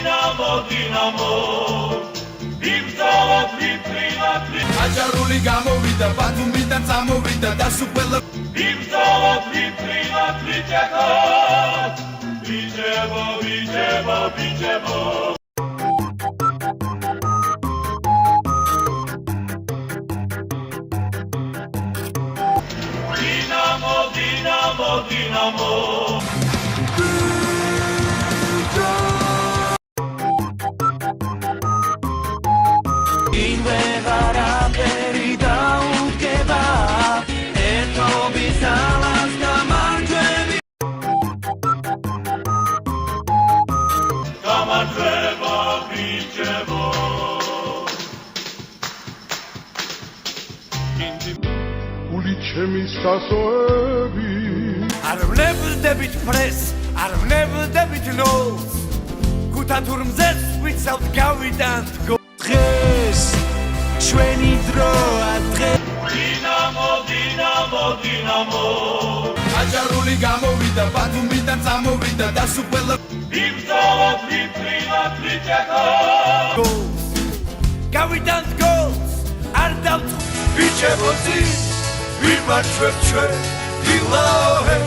დინამო იბრძოლოთ ვიფრინოთ აჯარული გამოვიდა ბათუმიდან წამოვიდა და სულ ყველა იბრძოლოთ ვიფრინოთ ბიჭებო დინამო არ ვნებდებით ფრეს, არ ვნებდებით ნოლს გუთათურ მზეს ვიცავთ გავიდანთ დღეს ჩვენი დროა დღეს დინამო აჯარული გამოვიდა ბათუმიდან წამოვიდა და სულ ყველა იბრძოლოთ ვიფრინოთ გავიდანთ გოლს არ დავთ ბიჭებო ვიმარჯვებთ ჩვენ დილაოჰე